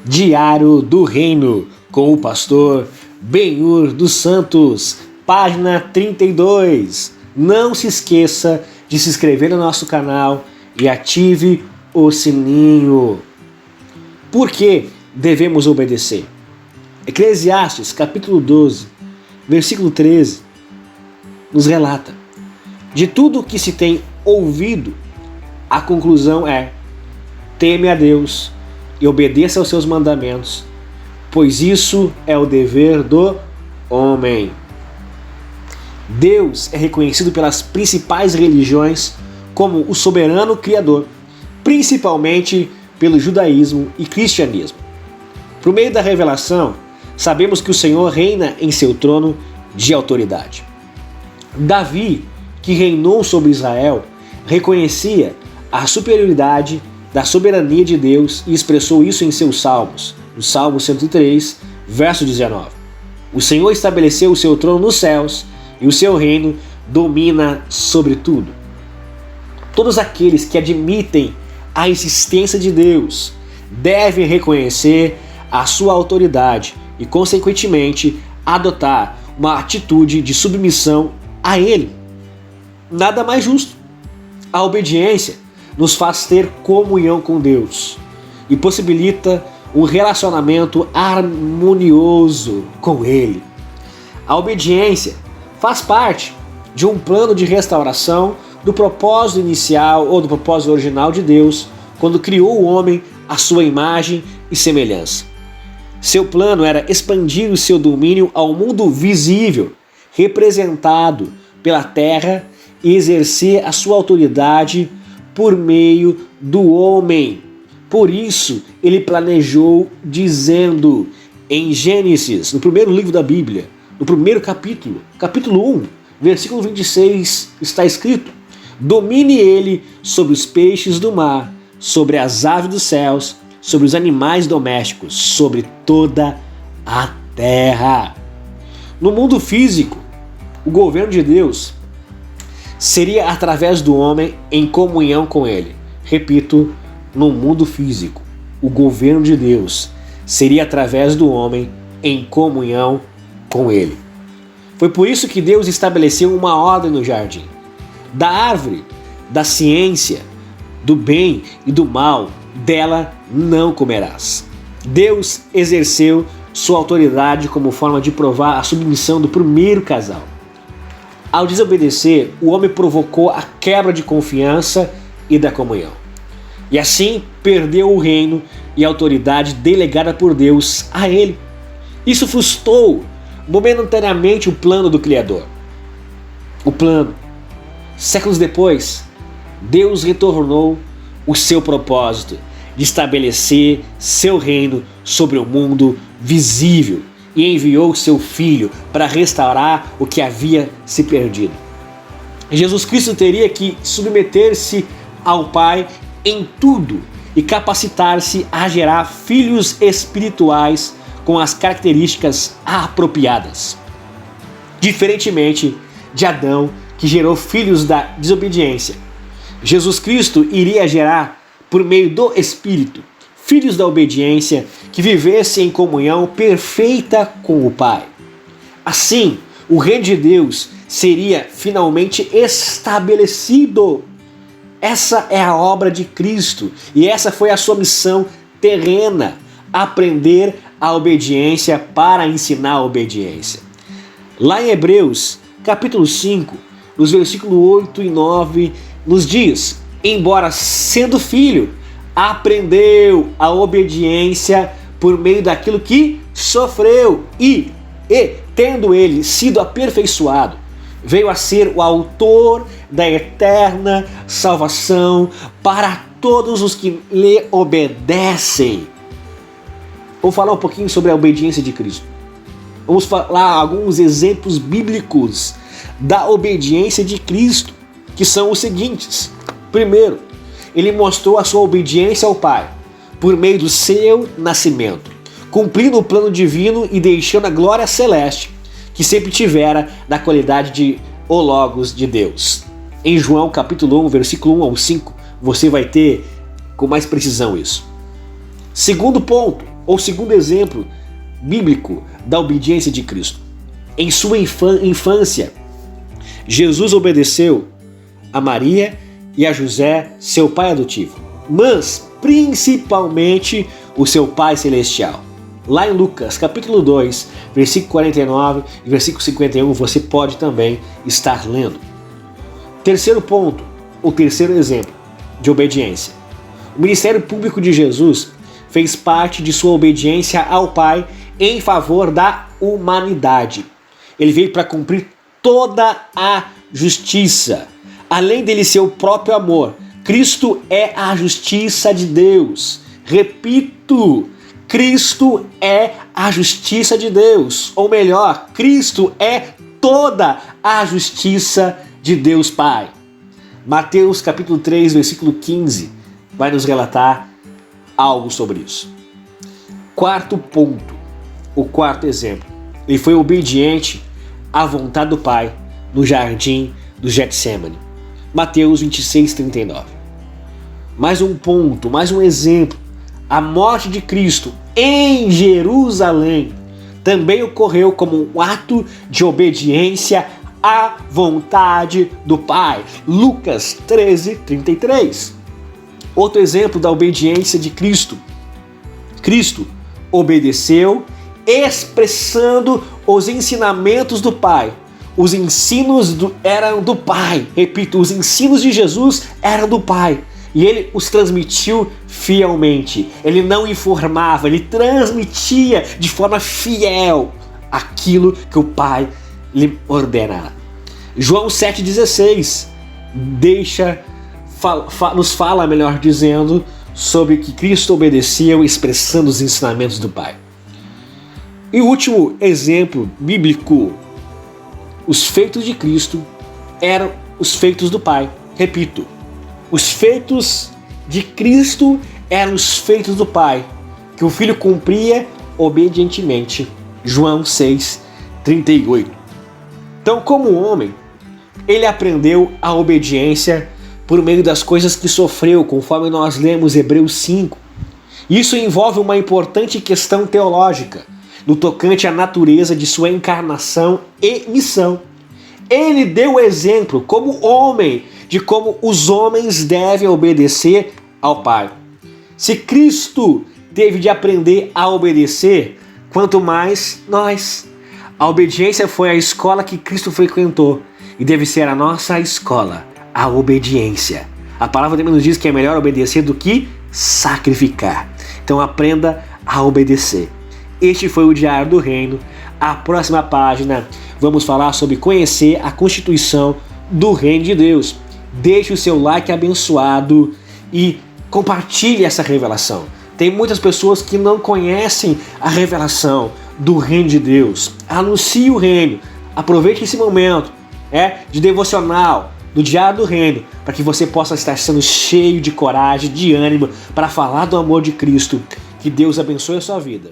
Diário do Reino, com o pastor Benhur dos Santos, página 32. Não se esqueça de se inscrever no nosso canal e ative o sininho. Por que devemos obedecer? Eclesiastes, capítulo 12, versículo 13, nos relata: de tudo que se tem ouvido, a conclusão é: teme a Deus e obedeça aos seus mandamentos, pois isso é o dever do homem. Deus é reconhecido pelas principais religiões como o soberano Criador, principalmente pelo judaísmo e cristianismo. Por meio da revelação, sabemos que o Senhor reina em seu trono de autoridade. Davi, que reinou sobre Israel, reconhecia a superioridade da soberania de Deus e expressou isso em seus salmos. No Salmo 103, verso 19. O Senhor estabeleceu o seu trono nos céus e o seu reino domina sobre tudo. Todos aqueles que admitem a existência de Deus devem reconhecer a sua autoridade e, consequentemente, adotar uma atitude de submissão a Ele. Nada mais justo. A obediência nos faz ter comunhão com Deus e possibilita um relacionamento harmonioso com Ele. A obediência faz parte de um plano de restauração do propósito inicial ou do propósito original de Deus quando criou o homem à sua imagem e semelhança. Seu plano era expandir o seu domínio ao mundo visível, representado pela terra, e exercer a sua autoridade por meio do homem. Por isso, ele planejou dizendo em Gênesis, no primeiro livro da Bíblia, no primeiro capítulo, capítulo 1, versículo 26, está escrito: domine ele sobre os peixes do mar, sobre as aves dos céus, sobre os animais domésticos, sobre toda a terra. No mundo físico, o governo de Deus seria através do homem em comunhão com ele. Repito, no mundo físico, o governo de Deus seria através do homem em comunhão com ele. Foi por isso que Deus estabeleceu uma ordem no jardim. Da árvore, da ciência, do bem e do mal, dela não comerás. Deus exerceu sua autoridade como forma de provar a submissão do primeiro casal. Ao desobedecer, o homem provocou a quebra de confiança e da comunhão. E assim perdeu o reino e a autoridade delegada por Deus a ele. Isso frustrou momentaneamente o plano do Criador. O plano. Séculos depois, Deus retornou o seu propósito de estabelecer seu reino sobre o mundo visível e enviou seu Filho para restaurar o que havia se perdido. Jesus Cristo teria que submeter-se ao Pai em tudo e capacitar-se a gerar filhos espirituais com as características apropriadas. Diferentemente de Adão, que gerou filhos da desobediência, Jesus Cristo iria gerar, por meio do Espírito, filhos da obediência que vivessem em comunhão perfeita com o Pai. Assim, o reino de Deus seria finalmente estabelecido. Essa é a obra de Cristo e essa foi a sua missão terrena: aprender a obediência para ensinar a obediência. Lá em Hebreus, capítulo 5, nos versículos 8 e 9, nos diz: embora sendo filho, aprendeu a obediência por meio daquilo que sofreu e tendo ele sido aperfeiçoado, veio a ser o autor da eterna salvação para todos os que lhe obedecem. Vamos falar um pouquinho sobre a obediência de Cristo. Vamos falar alguns exemplos bíblicos da obediência de Cristo, que são os seguintes. Primeiro, ele mostrou a sua obediência ao Pai por meio do seu nascimento, cumprindo o plano divino e deixando a glória celeste que sempre tivera da qualidade de o Logos de Deus. Em João capítulo 1, versículo 1 ao 5, você vai ter com mais precisão isso. Segundo ponto, ou segundo exemplo bíblico da obediência de Cristo. Em sua infância, Jesus obedeceu a Maria e a José, seu pai adotivo, mas principalmente o seu Pai Celestial. Lá em Lucas, capítulo 2, versículo 49 e versículo 51, você pode também estar lendo. Terceiro ponto, o terceiro exemplo de obediência. O ministério público de Jesus fez parte de sua obediência ao Pai em favor da humanidade. Ele veio para cumprir toda a justiça. Além dele ser o próprio amor, Cristo é a justiça de Deus. Repito, Cristo é a justiça de Deus. Ou melhor, Cristo é toda a justiça de Deus Pai. Mateus capítulo 3, versículo 15, vai nos relatar algo sobre isso. Quarto ponto, o quarto exemplo. Ele foi obediente à vontade do Pai no jardim do Getsêmani. Mateus 26, 39. Mais um ponto, mais um exemplo. A morte de Cristo em Jerusalém também ocorreu como um ato de obediência à vontade do Pai. Lucas 13, 33. Outro exemplo da obediência de Cristo. Cristo obedeceu expressando os ensinamentos do Pai. Os ensinos eram do Pai. Repito, os ensinos de Jesus eram do Pai. E ele os transmitiu fielmente. Ele não informava, ele transmitia de forma fiel aquilo que o Pai lhe ordenara. João 7,16 nos fala, melhor dizendo, sobre que Cristo obedeceu expressando os ensinamentos do Pai. E o último exemplo bíblico, os feitos de Cristo eram os feitos do Pai. Repito, os feitos de Cristo eram os feitos do Pai, que o Filho cumpria obedientemente. João 6, 38. Então, como homem, ele aprendeu a obediência por meio das coisas que sofreu, conforme nós lemos Hebreus 5. Isso envolve uma importante questão teológica, no tocante à natureza de sua encarnação e missão. Ele deu exemplo, como homem, de como os homens devem obedecer ao Pai. Se Cristo teve de aprender a obedecer, quanto mais nós. A obediência foi a escola que Cristo frequentou e deve ser a nossa escola, a obediência. A palavra também nos diz que é melhor obedecer do que sacrificar. Então aprenda a obedecer. Este foi o Diário do Reino. A próxima página vamos falar sobre conhecer a Constituição do Reino de Deus. Deixe o seu like abençoado e compartilhe essa revelação. Tem muitas pessoas que não conhecem a revelação do Reino de Deus. Anuncie o Reino. Aproveite esse momento de devocional do Diário do Reino, para que você possa estar sendo cheio de coragem, de ânimo, para falar do amor de Cristo. Que Deus abençoe a sua vida.